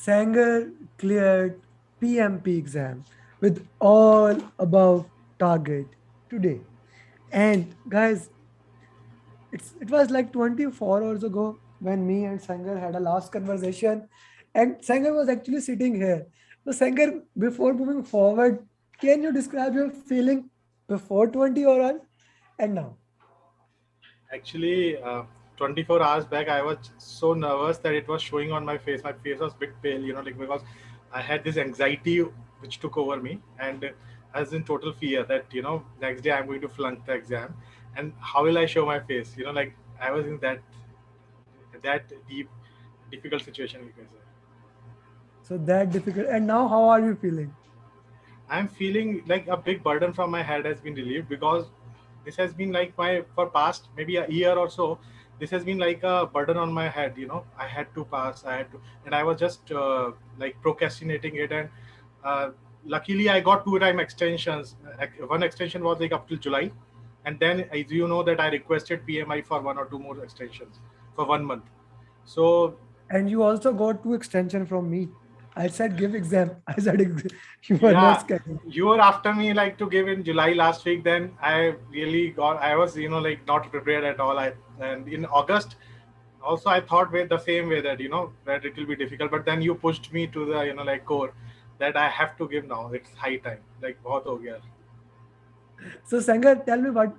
Sanger cleared PMP exam with all above target today. And guys, it was like 24 hours ago when me and Sanger had a last conversation, and Sanger was actually sitting here. So Sanger, before moving forward, can you describe your feeling before 20 hours and now? Actually, 24 hours back, I was so nervous that it was showing on my face. My face was a bit pale, like because I had this anxiety which took over me, and I was in total fear that next day I'm going to flunk the exam, and how will I show my face? Like I was in that deep, difficult situation, you can say. So that difficult. And now how are you feeling? I'm feeling like a big burden from my head has been relieved because this has been like my for past maybe a year or so. This has been like a burden on my head. I had to pass. I had to, and I was just like procrastinating it. And uh, luckily, I got two-time extensions. One extension was like up till July, and then as you know that I requested PMI for one or two more extensions for 1 month. So And you also got two extension from me. I said give exam. I said you were not yeah, scheduled. you were after me like to give in July last week. Then I really got. I was like not prepared at all. And in August also I thought with the same way that that it will be difficult. But then you pushed me to the like core that I have to give now. It's high time. Like बहुत हो गया. So Sanger, tell me what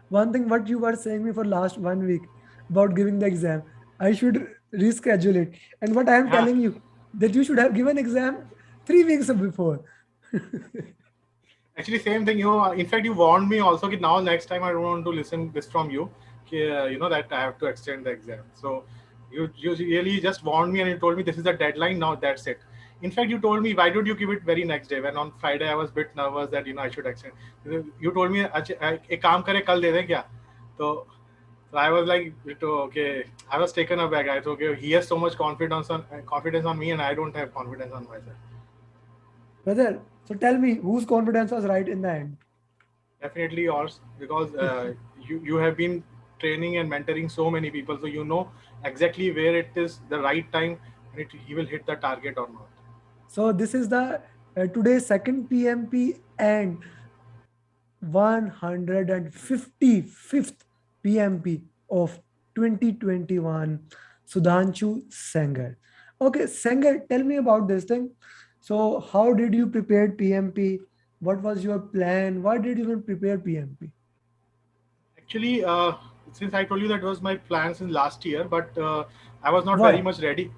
one thing what you were saying me for last 1 week about giving the exam. I should reschedule it. And what I am Yeah. telling you that you should have given exam 3 weeks before. Actually, same thing. In fact, you warned me also. That now next time I don't want to listen this from you. That I have to extend the exam. So you really just warned me and you told me this is the deadline. Now that's it. In fact, you told me why don't you give it very next day? When on Friday I was a bit nervous that I should extend. You told me अच्छा एक काम करे कल दे दें क्या? तो so I was like, okay. I was taken aback. I thought, okay, he has so much confidence on me, and I don't have confidence on myself. Brother, so tell me whose confidence was right in the end? Definitely yours, because you have been training and mentoring so many people, so you know exactly where it is the right time and he will hit the target or not. So this is the today's second PMP and 155th PMP of 2021, Sudhanshu Sengar. Okay, Sengar, tell me about this thing. So, how did you prepare PMP? What was your plan? Why did you even prepare PMP? Actually, since I told you that was my plan since last year, but I was not very Why? much ready.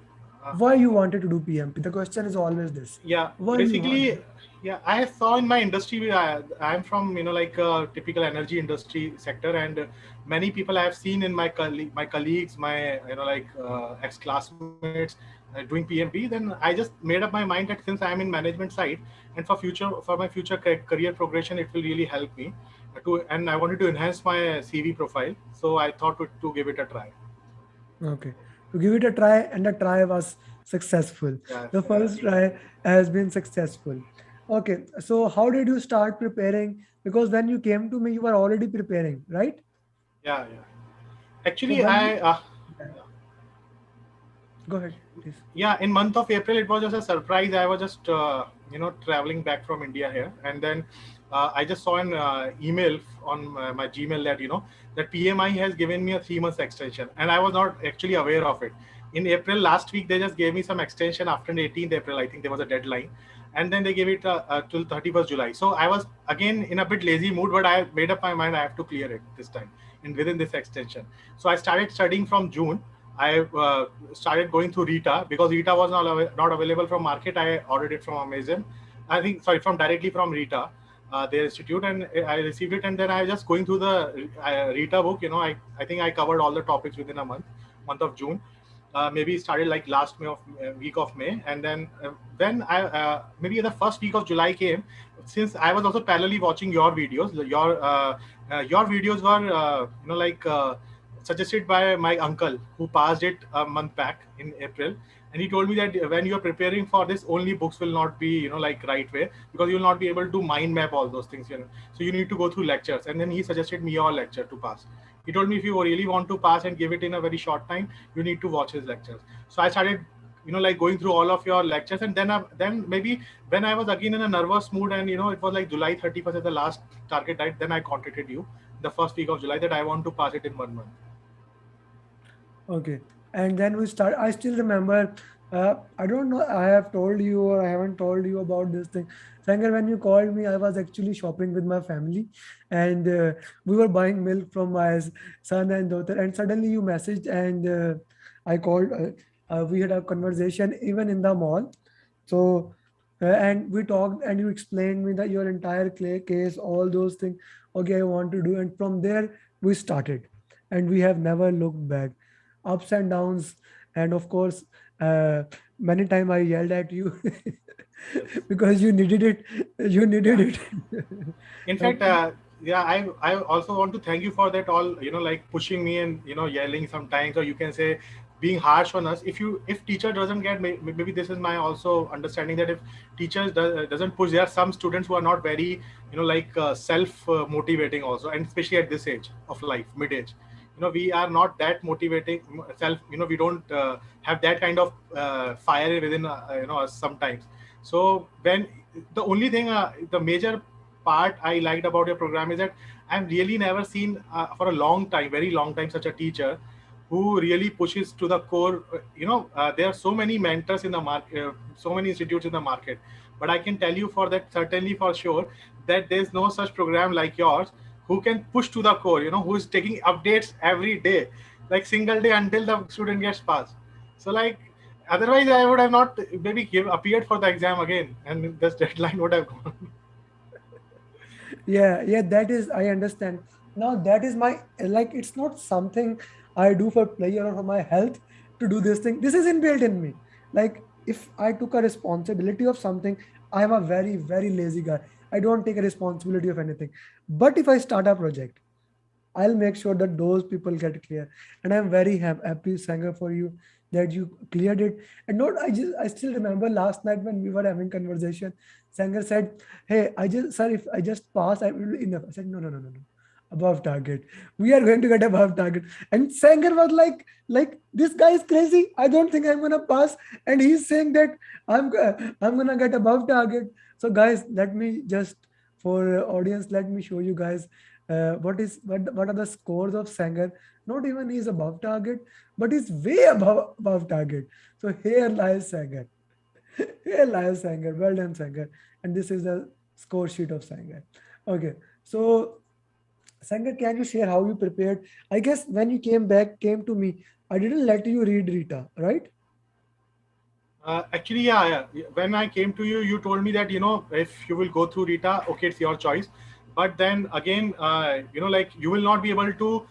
uh, Why you wanted to do PMP? The question is always this. yeah, Why you want? basically, yeah, I saw in my industry. I'm from like a typical energy industry sector, and many people I have seen in my colleagues, my like ex classmates doing PMP. Then I just made up my mind that since I'm in management side, and for my future career progression, it will really help me and I wanted to enhance my CV profile, so I thought to give it a try. Okay. To give it a try, and the try was successful. Yes, The yes. first try has been successful. Okay. So, how did you start preparing? Because when you came to me, you were already preparing, right? Yeah, yeah. So, Actually, when you, yeah, yeah. go ahead, please. Yeah, in month of April it was just a surprise. I was just traveling back from India here, and then I just saw an email on my Gmail that that PMI has given me a 3 months extension, and I was not actually aware of it. In April last week they just gave me some extension after the 18th April. I think there was a deadline, and then they gave it till 31st July. So I was again in a bit lazy mood, but I made up my mind I have to clear it this time in within this extension. So I started studying from June. I started going through Rita because Rita was not available from market. I ordered it from Amazon. I think sorry from directly from Rita, their institute, and I received it. And then I was just going through the Rita book. I think I covered all the topics within a month of June. Maybe started like last week of May, and then when I maybe the first week of July came. Since I was also parallelly watching your videos, your videos were like. Suggested by my uncle who passed it a month back in April, and he told me that when you are preparing for this, only books will not be like right way because you will not be able to mind map all those things. So you need to go through lectures, and then he suggested me your lecture to pass. He told me if you really want to pass and give it in a very short time, you need to watch his lectures. So I started like going through all of your lectures, and then maybe when I was again in a nervous mood, and it was like July 31st as the last target date, then I contacted you the first week of July that I want to pass it in 1 month. Okay. And then we start. I still remember. I don't know. I have told you or I haven't told you about this thing. Sanger, when you called me, I was actually shopping with my family, and we were buying milk from my son and daughter. And suddenly you messaged, and I called. We had a conversation even in the mall. So, and we talked, and you explained me that your entire case, all those things. Okay, I want to do, and from there we started, and we have never looked back, ups and downs, and of course, uh, many time I yelled at you Yes. because you needed it. You needed Yeah. it. In Uh, fact, yeah, I also want to thank you for that all, like pushing me and yelling sometimes, or you can say being harsh on us. If teacher doesn't get, maybe this is my also understanding that if teachers doesn't push, there are some students who are not very like self motivating also, and especially at this age of life, mid age. We are not that motivating self. We don't have that kind of fire within us sometimes. So when the only thing, the major part I liked about your program is that I've really never seen for a long time, very long time, such a teacher who really pushes to the core. There are so many mentors in the market, so many institutes in the market, but I can tell you for that certainly for sure that there's no such program like yours who can push to the core. Who is taking updates every day, like single day until the student gets passed. So like. Otherwise, I would have not maybe appeared for the exam again, and this deadline would have gone. yeah, yeah, that is, I understand. Now that is my, like, it's not something I do for pleasure or for my health to do this thing. This is inbuilt in me. Like, if I took a responsibility of something, I am a very, very lazy guy. I don't take a responsibility of anything. But if I start a project, I'll make sure that those people get clear. And I'm very happy, Sanger, for you that you cleared it. And not, I still remember last night when we were having conversation, Sanger said, "Hey, I just, sir, if I just pass, I will be enough." I said, "No, no, no, no, no. Above target. We are going to get above target." And Sanger was like, "This guy is crazy. I don't think I'm gonna pass." And he's saying that I'm gonna get above target. So guys, let me just, for audience, let me show you guys what are the scores of Sanger. Not even he's above target, but he's way above target. So here lies Sanger. Here lies Sanger. Well done, Sanger. And this is the score sheet of Sanger. Okay, so Sanger, can you share how you prepared? I guess when you came to me, I didn't let you read Rita, right? Actually, yeah. When I came to you, you told me that if you will go through Rita, okay, it's your choice. But then again, like you will not be able to,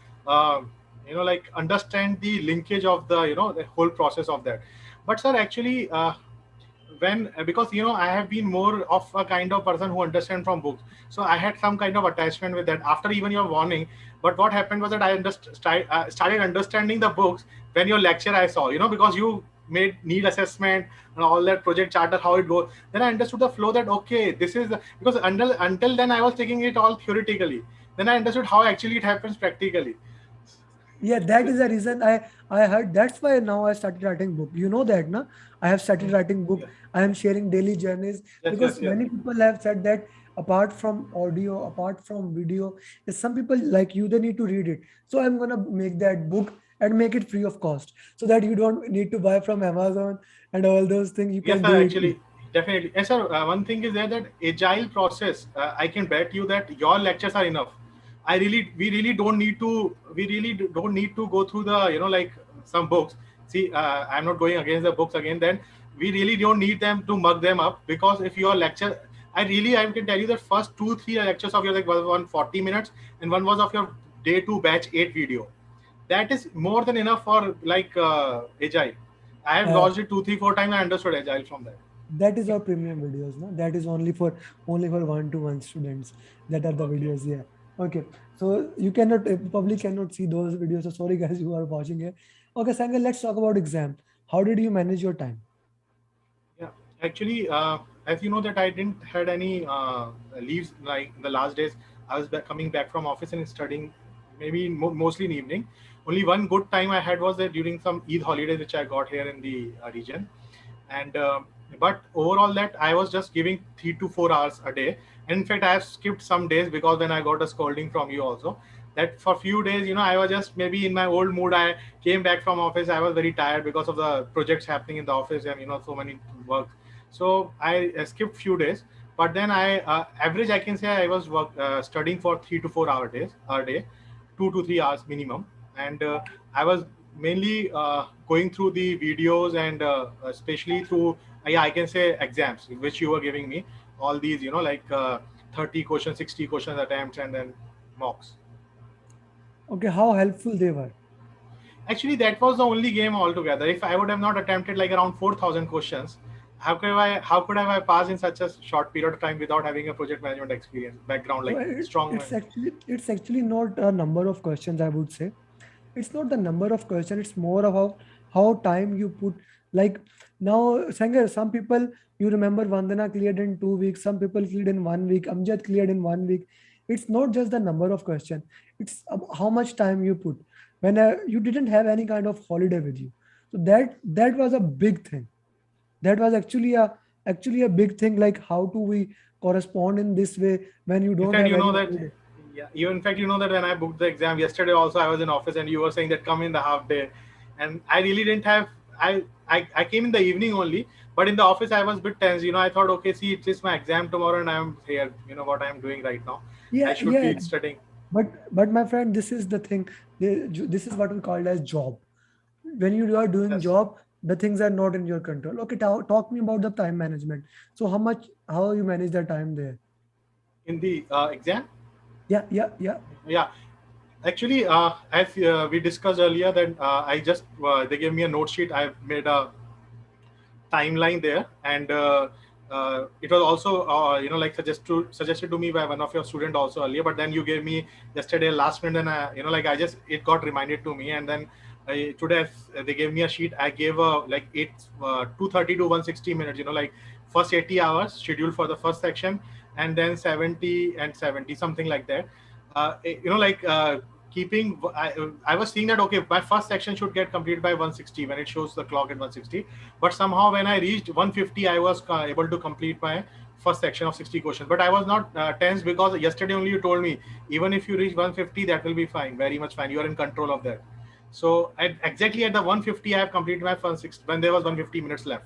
like understand the linkage of the whole process of that. But sir, actually, when because I have been more of a kind of person who understand from books, so I had some kind of attachment with that after even your warning. But what happened was that I started understanding the books when your lecture I saw, because you made need assessment and all that project charter how it goes. Then I understood the flow that okay, this is because until then I was taking it all theoretically. Then I understood how actually it happens practically. Yeah, that is the reason I heard. That's why now I started writing book. You know that, na? I have started writing book. Yes, I am sharing daily journeys yes, because yes, yes. many people have said that apart from audio, apart from video, is some people like you, they need to read it. So I'm gonna make that book and make it free of cost so that you don't need to buy from Amazon and all those things. You Yes, can sir, do it. actually, definitely. Yes, sir. One thing is there that agile process. I can bet you that your lectures are enough. We really don't need to. We really don't need to go through the, like some books. See, I'm not going against the books again. Then we really don't need them to mug them up because if your lecture, I can tell you that first two, three lectures of your like was on 40 minutes and one was of your day two batch eight video. That is more than enough for like agile. I have Uh, watched it two, three, four times. I understood agile from that. that is our premium videos, no? That is only for one-to-one students. That are the Okay. videos. Yeah. Okay. So you cannot, public cannot see those videos. So sorry guys who are watching it. Okay, Sangal, let's talk about exam. How did you manage your time? Yeah. Actually, as you know that I didn't had any leaves like the last days. I was coming back from office and studying, maybe mostly in evening. only one good time I had was that during some Eid holidays which I got here in the region, and but overall that I was just giving 3 to 4 hours a day. And in fact, I have skipped some days because then I got a scolding from you also. That for few days, I was just maybe in my old mood. I came back from office. I was very tired because of the projects happening in the office and so many work. So I skipped few days. But then I average I can say I was studying for 3 to 4 hour days a day, 2 to 3 hours minimum, and I was mainly going through the videos and especially through yeah, I can say exams which you were giving me, all these 30 questions, 60 questions attempts, and then mocks. Okay, how helpful they were. Actually, that was the only game altogether. If I would have not attempted like around 4,000 questions, how could I pass in such a short period of time without having a project management experience background No, like strong? it's actually not a number of questions, I would say. It's not the number of questions, it's more of how time you put. Like now, Sangar, some people, you remember Vandana cleared in 2 weeks, some people cleared in 1 week, Amjad cleared in 1 week. It's not just the number of questions, it's how much time you put. When you didn't have any kind of holiday with you, so that was a big thing. That was actually a big thing. Like, how do we correspond in this way when you In don't fact, have you know any that. holiday? Yeah, you in fact you know that when I booked the exam yesterday, also I was in office and you were saying that come in the half day, and I really didn't have. I came in the evening only, but in the office I was a bit tense. I thought, okay, see, it's just my exam tomorrow, and I'm here. You know what I'm doing right now. I Yeah, should yeah. be studying. But my friend, this is the thing. This is what we call as job. When you are doing Yes. job, the things are not in your control. Okay, talk me about the time management. So how you manage the time there? In the exam. Yeah, yeah, yeah. Yeah, actually, as we discussed earlier, that I just they gave me a note sheet. I made a timeline there, and it was also like suggested to me by one of your student also earlier, but then you gave me yesterday last minute, and like I just it got reminded to me, and then today they gave me a sheet. I gave like 230 to 160 minutes, like first 80 hours scheduled for the first section, and then 70 and 70, something like that. Like keeping I was seeing that okay, my first section should get completed by 160 when it shows the clock at 160, but somehow when I reached 150 I was able to complete my first section of 60 questions. But I was not tense because yesterday only you told me even if you reach 150 that will be fine, very much fine, you are in control of that. So exactly at the 150 I have completed my first six when there was 150 minutes left.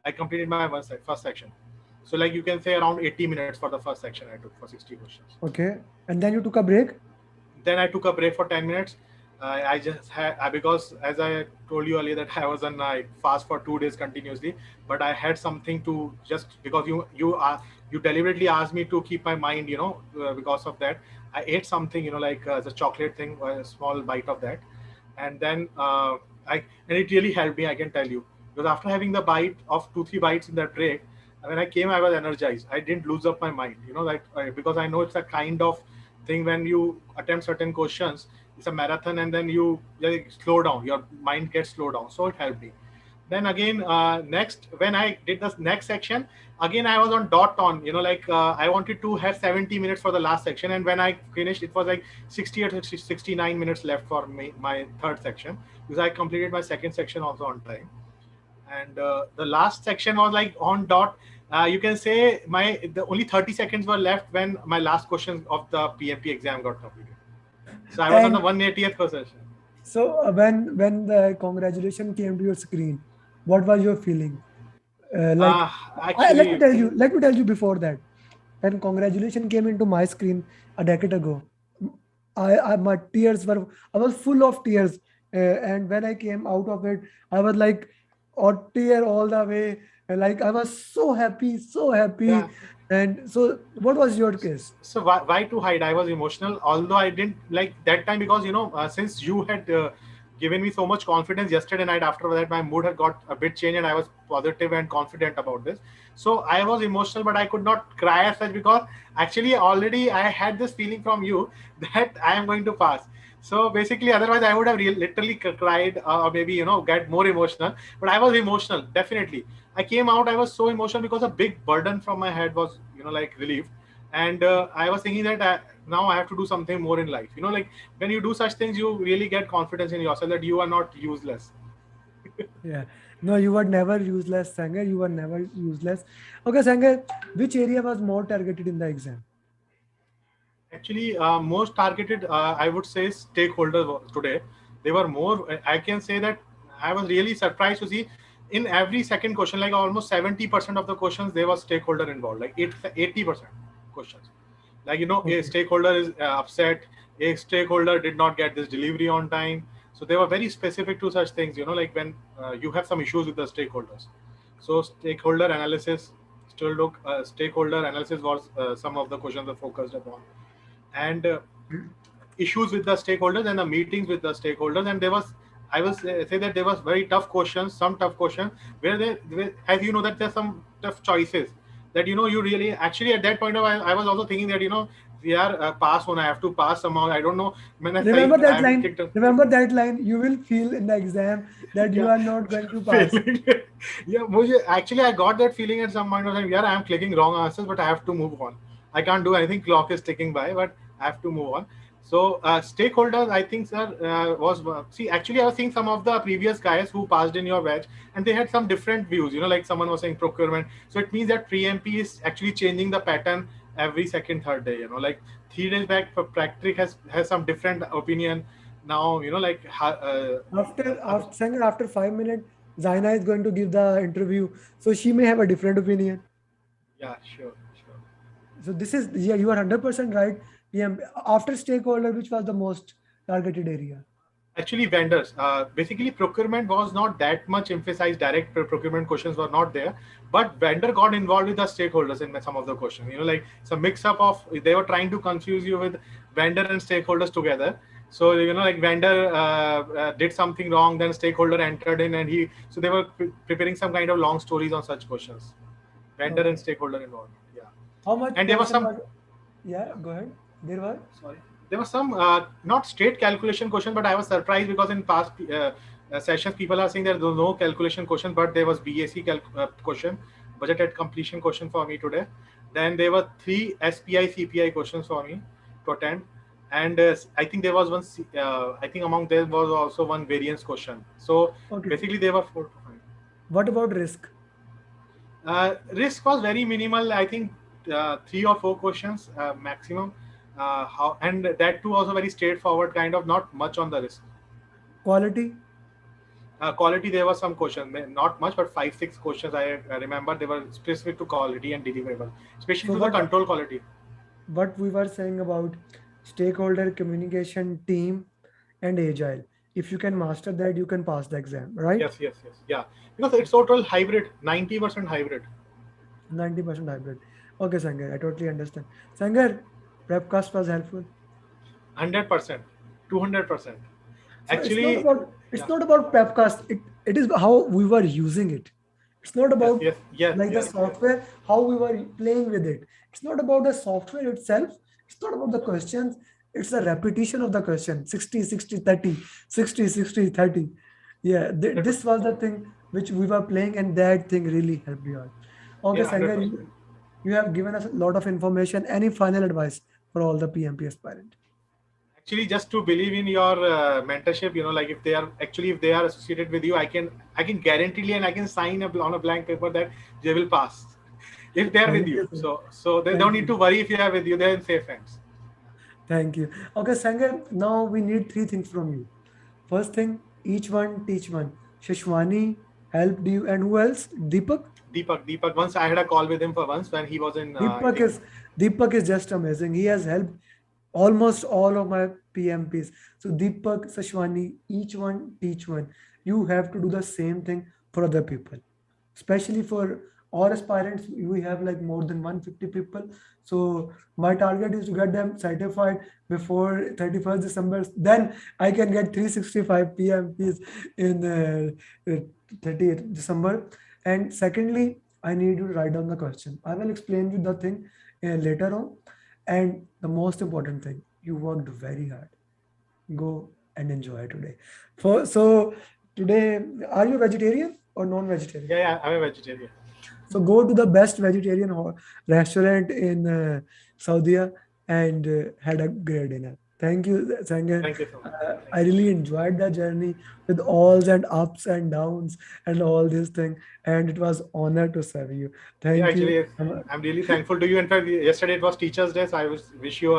I completed my first section. So like you can say around 80 minutes for the first section I took for 60 questions. Okay. And then you took a break. Then I took a break for 10 minutes. I just had because as I told you earlier that I was on fast for 2 days continuously, but I had something to just because you deliberately asked me to keep my mind, because of that I ate something, like the chocolate thing, a small bite of that, and then I and it really helped me. I can tell you because after having the bite of 2 3 bites in that break, when I came, I was energized. I didn't lose up my mind, like because I know it's a kind of thing when you attempt certain questions. It's a marathon, and then you like, slow down. Your mind gets slowed down. So it helped me. Then again, next when I did the next section, again I was on dot on. Like I wanted to have 70 minutes for the last section, and when I finished, it was like 60 or 69 minutes left for me, my third section, because I completed my second section also on time, and the last section was like on dot. You can say the only 30 seconds were left when my last question of the PMP exam got completed. So I was on the And 180th question. so when the congratulation came to your screen, what was your feeling? Like, Actually, let me tell you before that, when congratulation came into my screen a decade ago, my tears were, I was full of tears, and when I came out of it, I was like, or tear all the way, like I was so yeah. happy. And so, what was your case? So why to hide? I was emotional, although I didn't like that time because since you had given me so much confidence yesterday night. After that, my mood had got a bit changed, and I was positive and confident about this. So I was emotional, but I could not cry as such because actually already I had this feeling from you that I am going to pass. So basically, otherwise I would have literally cried or maybe get more emotional. But I was emotional, definitely. I came out, I was so emotional because a big burden from my head was like relieved, And I was thinking that now I have to do something more in life. Like when you do such things, you really get confidence in yourself that you are not useless. Yeah. No, you were never useless, Sanger. You were never useless. Okay, Sanger, which area was more targeted in the exam? Actually, most targeted, I would say, stakeholders today. They were more. I can say that I was really surprised to see in every second question, like almost 70% of the questions, there was stakeholder involved, like 80% questions. Like, a Okay. stakeholder is upset, a stakeholder did not get this delivery on time. So they were very specific to such things, like when you have some issues with the stakeholders. So stakeholder analysis, stakeholder analysis was some of the questions that focused upon. And issues with the stakeholders and the meetings with the stakeholders. And there was, I will say that there was very tough questions, some tough questions where as you know, that there's some tough choices that you really actually at that point of I was also thinking that we are pass on, I have to pass somehow, I don't know when Remember I that have line. kicked a, Remember that line. You will feel in the exam that you yeah, are not going to pass. feeling. Yeah, actually I got that feeling at some point of time. Yeah, I am clicking wrong answers, but I have to move on. I can't do anything. Clock is ticking by, but I have to move on. So stakeholders, I think, sir, was see. Actually, I was seeing some of the previous guys who passed in your batch, and they had some different views. Like someone was saying procurement. So it means that PMP is actually changing the pattern every second, third day. Like 3 days back, Practic has some different opinion. Now like Sanger, after 5 minutes, Zaina is going to give the interview. So she may have a different opinion. yeah, sure, sure. So this is, yeah, you are 100% right. PM after stakeholder, which was the most targeted area? Actually, vendors. Basically, procurement was not that much emphasized. Direct procurement questions were not there, but vendor got involved with the stakeholders in some of the questions. Like it's a mix up of they were trying to confuse you with vendor and stakeholders together. So like vendor did something wrong, then stakeholder entered in, and so they were preparing some kind of long stories on such questions. Vendor and Okay. stakeholder involved. Yeah, How much and there was portion some. was? Yeah, go ahead. There were. Sorry. There was some not straight calculation question, but I was surprised because in past sessions people are saying there was no calculation question, but there was BAC question, budget at completion question for me today. Then there were 3 SPI CPI questions for me to attend, and I think there was one. I think among there was also one variance question. So Okay. basically, there were 4 to 5. What about risk? Risk was very minimal. I think 3 or 4 questions maximum. How and that too also very straightforward, kind of not much on the risk. Quality? Quality, there was some questions, not much, but 5, 6 questions I remember they were specific to quality and deliverable, especially So to the control quality. what we were saying about stakeholder communication, team, and agile. If you can master that, you can pass the exam, right? Yes, yes, yes, yeah. Because it's total hybrid, 90% hybrid. 90% hybrid. Okay, Sangar, I totally understand. Sangar, prepcast was helpful. 100%, 200%. So Actually, it's yeah. not about Prepcast. It is how we were using it. It's not Yes, about yes, yes, like the yes, yes. software, how we were playing with it. It's not about the software itself. It's not about the questions. It's a repetition of the question 60, 60, 30, 60, 60, 30. Yeah, this 100%. was the thing which we were playing, and that thing really helped you out. Okay, Yeah, Sangar, 100%. you have given us a lot of information. Any final advice for all the PMP aspirant? Actually, just to believe in your mentorship, like if they are associated with you, I can guarantee and I can sign on a blank paper that they will pass if they are with Thank you. you, sir. So they don't Thank need you. to worry if you are with you, they're in safe hands. Thank you. Okay, Sangar, now we need three things from you. First thing, each one teach one. Shashwani helped you, and who else? Deepak? Deepak, once I had a call with him for once when he was in I Deepak think. is Deepak is just amazing. He has helped almost all of my PMPs. So Deepak, Sashwani, each one teach one. You have to do the same thing for other people, especially for all aspirants. We have like more than 150 people. So my target is to get them certified before 31st December. Then I can get 365 PMPs in 30th December. And secondly, I need you to write down the question. I will explain you the thing later on. And the most important thing, you worked very hard. Go and enjoy today. So today, are you vegetarian or non-vegetarian? Yeah, yeah, I'm a vegetarian. So go to the best vegetarian restaurant in Saudi, and had a great dinner. Thank you, Sangan. Thank you so much. Thank I you. really enjoyed the journey with alls and ups and downs and all these things, and it was honor to serve you. Yeah, Thank you. actually, I'm really thankful to you. In fact, yesterday it was Teachers' Day, so I wish you